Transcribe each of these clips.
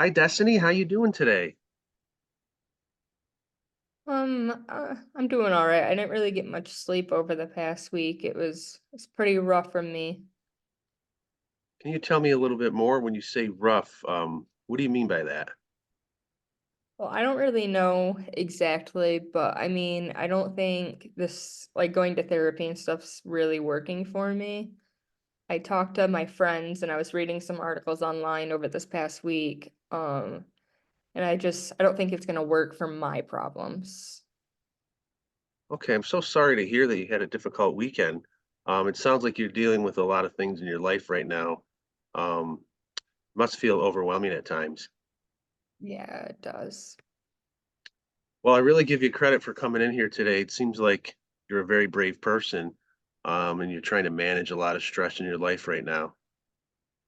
Hi, Destiny. How you doing today? I'm doing all right. I didn't really get much sleep over the past week. It's pretty rough for me. Can you tell me a little bit more when you say rough? What do you mean by that? Well, I don't really know exactly, but I mean, I don't think this like going to therapy and stuff's really working for me. I talked to my friends and I was reading some articles online over this past week. And I don't think it's gonna work for my problems. Okay, I'm so sorry to hear that you had a difficult weekend. It sounds like you're dealing with a lot of things in your life right now. Um, must feel overwhelming at times. Yeah, it does. Well, I really give you credit for coming in here today. It seems like you're a very brave person, and you're trying to manage a lot of stress in your life right now.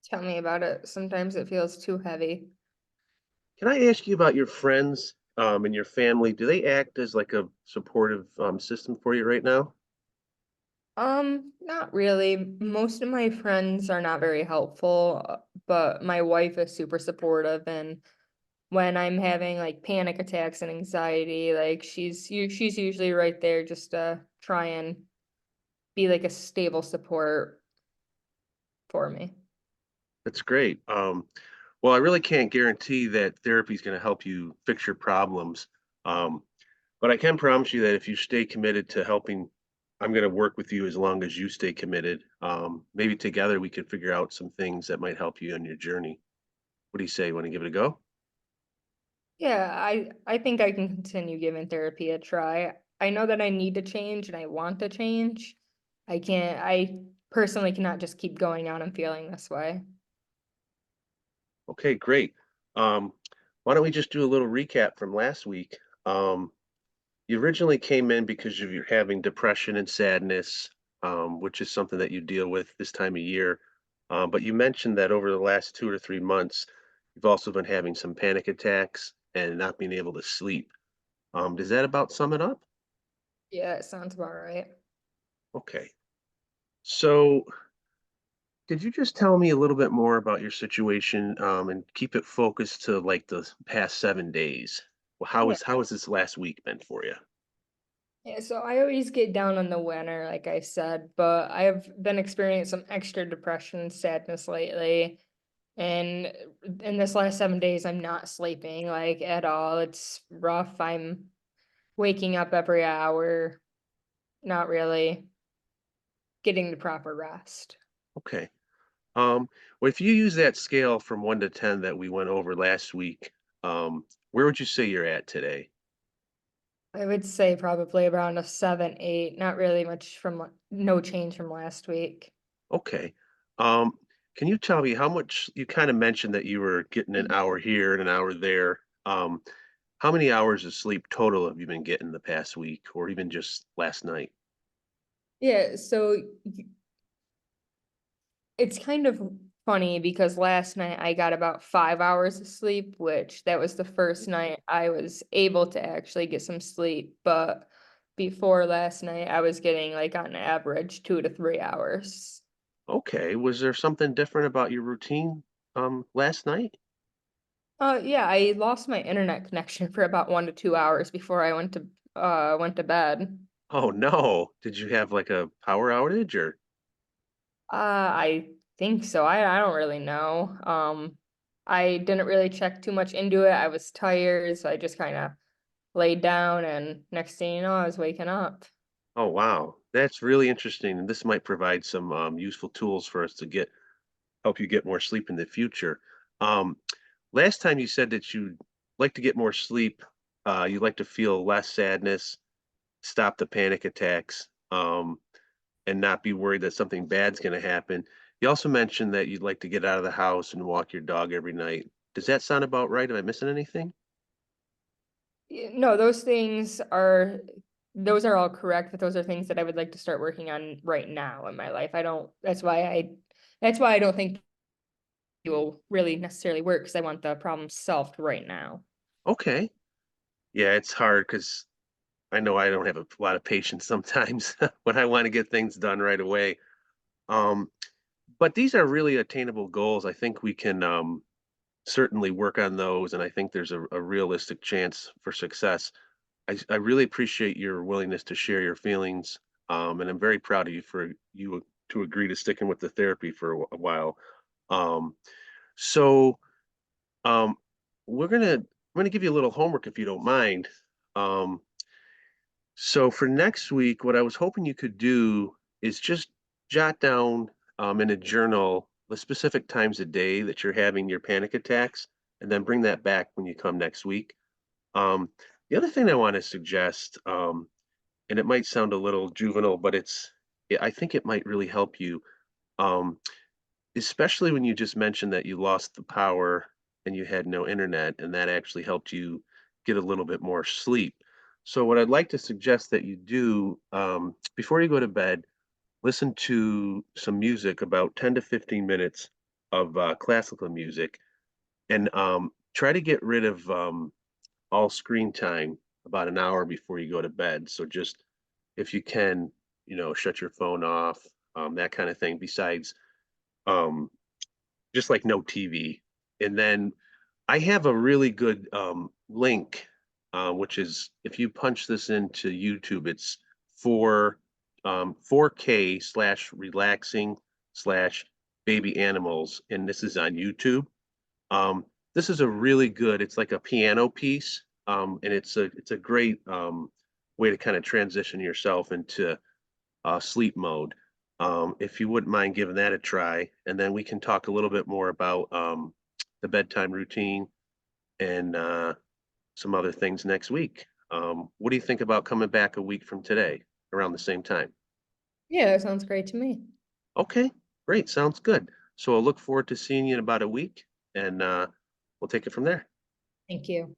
Tell me about it. Sometimes it feels too heavy. Can I ask you about your friends, and your family? Do they act as like a supportive, system for you right now? Not really. Most of my friends are not very helpful, but my wife is super supportive, and when I'm having like panic attacks and anxiety, like she's usually right there just to try and be like a stable support for me. That's great. Well, I really can't guarantee that therapy is going to help you fix your problems. Um, but I can promise you that if you stay committed to helping, I'm going to work with you as long as you stay committed. Maybe together we can figure out some things that might help you on your journey. What do you say? Want to give it a go? Yeah, I think I can continue giving therapy a try. I know that I need to change and I want to change. I personally cannot just keep going on and feeling this way. Okay, great. Um, why don't we just do a little recap from last week? Um, You originally came in because of you're having depression and sadness, which is something that you deal with this time of year. But you mentioned that over the last 2 or 3 months, you've also been having some panic attacks and not being able to sleep. Does that about sum it up? Yeah, it sounds about right. Okay. So, could you just tell me a little bit more about your situation, and keep it focused to like the past 7 days? Well, how has this last week been for you? Yeah, so I always get down on the winter, like I said, but I've been experiencing some extra depression and sadness lately. And in this last 7 days, I'm not sleeping like at all. It's rough. I'm waking up every hour, not really getting the proper rest. Okay. Well, if you use that scale from 1 to 10 that we went over last week, where would you say you're at today? I would say probably around a 7, 8, not really much no change from last week. Okay. Um, can you tell me how much you kind of mentioned that you were getting an hour here and an hour there. How many hours of sleep total have you been getting the past week or even just last night? Yeah, so it's kind of funny because last night I got about 5 hours of sleep, which that was the first night I was able to actually get some sleep, but before last night, I was getting, like, on average 2 to 3 hours. Okay. Was there something different about your routine last night? Yeah, I lost my internet connection for about 1 to 2 hours before I went to bed. Oh no. Did you have like a power outage or I think so, I don't really know, I didn't really check too much into it, I was tired, so I just kinda laid down, and next thing you know, I was waking up. oh wow. That's really interesting. And this might provide some useful tools for us to get help you get more sleep in the future. Um, last time you said that you'd like to get more sleep, you'd like to feel less sadness, stop the panic attacks, and not be worried that something bad's going to happen. You also mentioned that you'd like to get out of the house and walk your dog every night. Does that sound about right? Am I missing anything? No, those are all correct, but those are things that I would like to start working on right now in my life. I don't that's why I don't think it will really necessarily work because I want the problem solved right now. Okay. Yeah, it's hard because I know I don't have a lot of patience sometimes when I want to get things done right away. Um, but these are really attainable goals. I think we can. certainly work on those, and I think there's a realistic chance for success. I really appreciate your willingness to share your feelings, and I'm very proud of you for you to agree to sticking with the therapy for a while. Um, so um, I'm gonna give you a little homework if you don't mind. Um, so for next week, what I was hoping you could do is just jot down in a journal the specific times a day that you're having your panic attacks, and then bring that back when you come next week. Um, the other thing I want to suggest, and it might sound a little juvenile, but I think it might really help you, um, especially when you just mentioned that you lost the power and you had no internet, and that actually helped you get a little bit more sleep. So, what I'd like to suggest that you do before you go to bed, listen to some music, about 10 to 15 minutes of classical music, and try to get rid of all screen time about an hour before you go to bed. So just if you can, shut your phone off, that kind of thing. Besides, um, just like no TV. And then I have a really good link, which is if you punch this into YouTube, it's for 4K slash relaxing slash baby animals, and this is on YouTube. Um, this is a really good, it's like a piano piece, and it's a great way to kind of transition yourself into sleep mode. If you wouldn't mind giving that a try, and then we can talk a little bit more about the bedtime routine and some other things next week. What do you think about coming back a week from today around the same time? Yeah, that sounds great to me. Okay, great, sounds good. So I'll look forward to seeing you in about a week, and we'll take it from there. Thank you.